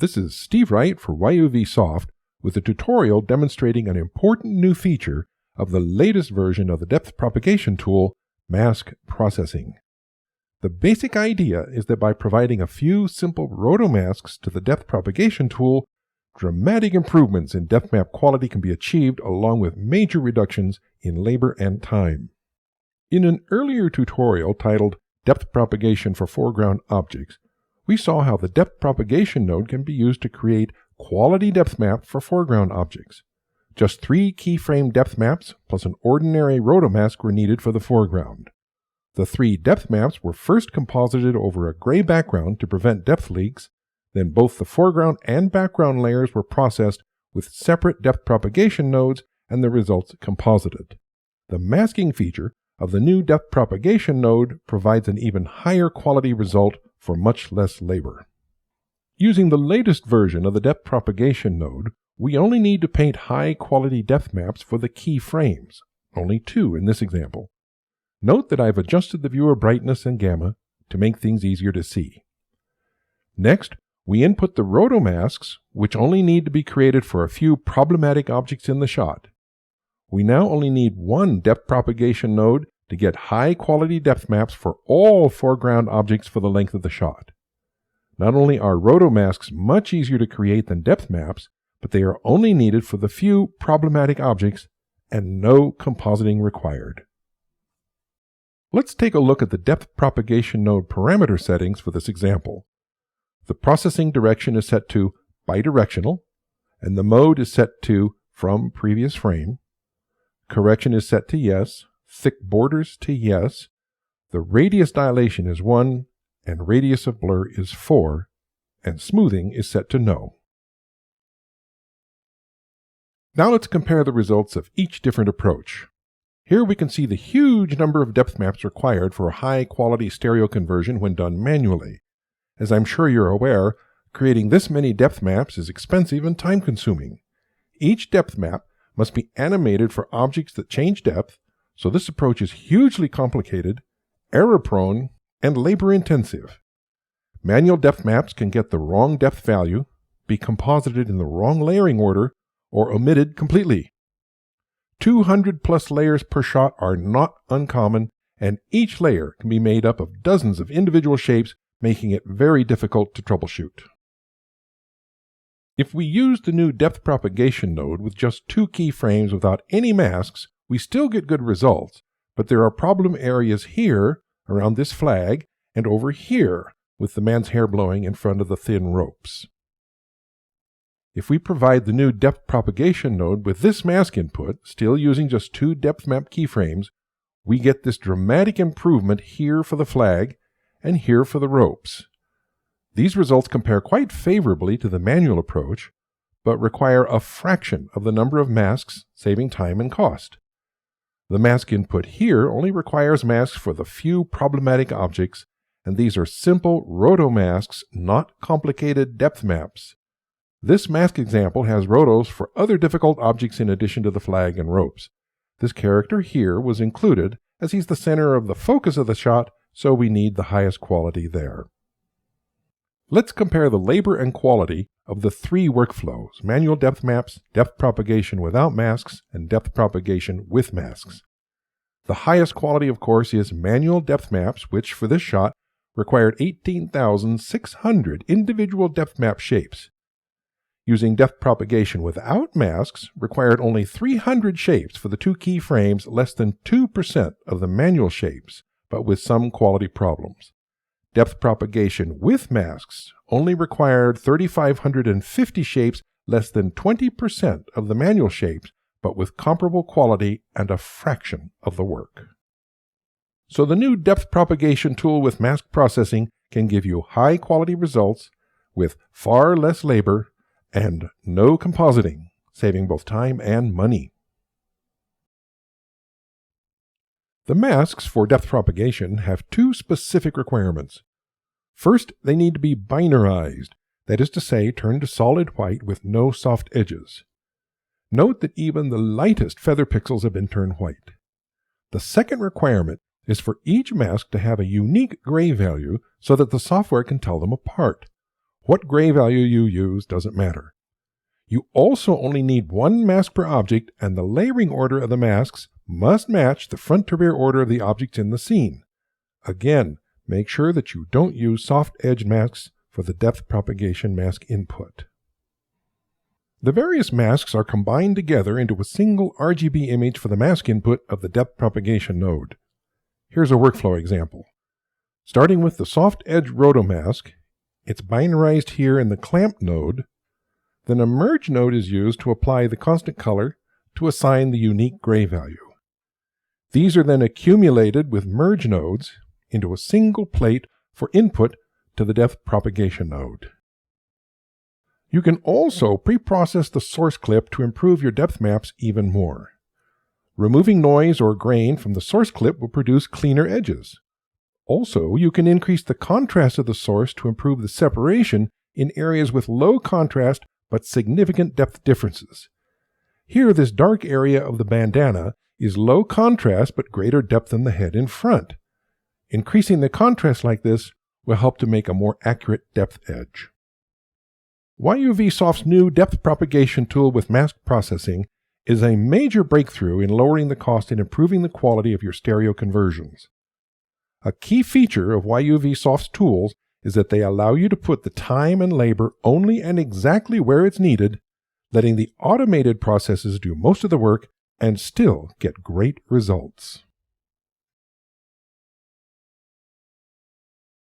This is Steve Wright for YUVsoft with a tutorial demonstrating an important new feature of the latest version of the depth propagation tool, mask processing. The basic idea is that by providing a few simple rotomasks to the depth propagation tool, dramatic improvements in depth map quality can be achieved along with major reductions in labor and time. In an earlier tutorial titled Depth Propagation for Foreground Objects, we saw how the depth propagation node can be used to create quality depth map for foreground objects. Just 3 keyframe depth maps plus an ordinary rotomask were needed for the foreground. The 3 depth maps were first composited over a gray background to prevent depth leaks, then both the foreground and background layers were processed with separate depth propagation nodes and the results composited. The masking feature of the new depth propagation node provides an even higher quality result for much less labor. Using the latest version of the depth propagation node, we only need to paint high-quality depth maps for the key frames, only 2 in this example. Note that I've adjusted the viewer brightness and gamma to make things easier to see. Next, we input the rotomasks, which only need to be created for a few problematic objects in the shot. We now only need 1 depth propagation node to get high-quality depth maps for all foreground objects for the length of the shot. Not only are rotomasks much easier to create than depth maps, but they are only needed for the few problematic objects and no compositing required. Let's take a look at the depth propagation node parameter settings for this example. The processing direction is set to bidirectional, and the mode is set to from previous frame. Correction is set to yes, thick borders to yes, the radius dilation is 1, and radius of blur is 4, and smoothing is set to no. Now let's compare the results of each different approach. Here we can see the huge number of depth maps required for a high-quality stereo conversion when done manually. As I'm sure you're aware, creating this many depth maps is expensive and time-consuming. Each depth map must be animated for objects that change depth, so this approach is hugely complicated, error-prone, and labor-intensive. Manual depth maps can get the wrong depth value, be composited in the wrong layering order, or omitted completely. 200+ layers per shot are not uncommon, and each layer can be made up of dozens of individual shapes, making it very difficult to troubleshoot. If we use the new depth propagation node with just 2 keyframes without any masks, we still get good results, but there are problem areas here, around this flag, and over here, with the man's hair blowing in front of the thin ropes. If we provide the new depth propagation node with this mask input, still using just 2 depth map keyframes, we get this dramatic improvement here for the flag, and here for the ropes. These results compare quite favorably to the manual approach, but require a fraction of the number of masks, saving time and cost. The mask input here only requires masks for the few problematic objects, and these are simple rotomasks, not complicated depth maps. This mask example has rotos for other difficult objects in addition to the flag and ropes. This character here was included as he's the center of the focus of the shot, so we need the highest quality there. Let's compare the labor and quality of the 3 workflows: manual depth maps, depth propagation without masks, and depth propagation with masks. The highest quality, of course, is manual depth maps, which for this shot required 18,600 individual depth map shapes. Using depth propagation without masks required only 300 shapes for the 2 keyframes, less than 2% of the manual shapes, but with some quality problems. Depth propagation with masks only required 3,550 shapes, less than 20% of the manual shapes, but with comparable quality and a fraction of the work. So the new depth propagation tool with mask processing can give you high-quality results with far less labor and no compositing, saving both time and money. The masks for depth propagation have 2 specific requirements. First, they need to be binarized, that is to say, turned to solid white with no soft edges. Note that even the lightest feather pixels have been turned white. The second requirement is for each mask to have a unique gray value so that the software can tell them apart. What gray value you use doesn't matter. You also only need one mask per object, and the layering order of the masks must match the front to rear order of the objects in the scene. Again, make sure that you don't use soft edge masks for the depth propagation mask input. The various masks are combined together into a single RGB image for the mask input of the depth propagation node. Here's a workflow example. Starting with the soft edge rotomask, it's binarized here in the clamp node. Then a merge node is used to apply the constant color to assign the unique gray value. These are then accumulated with merge nodes into a single plate for input to the depth propagation node. You can also pre-process the source clip to improve your depth maps even more. Removing noise or grain from the source clip will produce cleaner edges. Also, you can increase the contrast of the source to improve the separation in areas with low contrast but significant depth differences. Here, this dark area of the bandana is low contrast but greater depth than the head in front. Increasing the contrast like this will help to make a more accurate depth edge. YUVSoft's new depth propagation tool with mask processing is a major breakthrough in lowering the cost and improving the quality of your stereo conversions. A key feature of YUVSoft's tools is that they allow you to put the time and labor only and exactly where it's needed, letting the automated processes do most of the work and still get great results.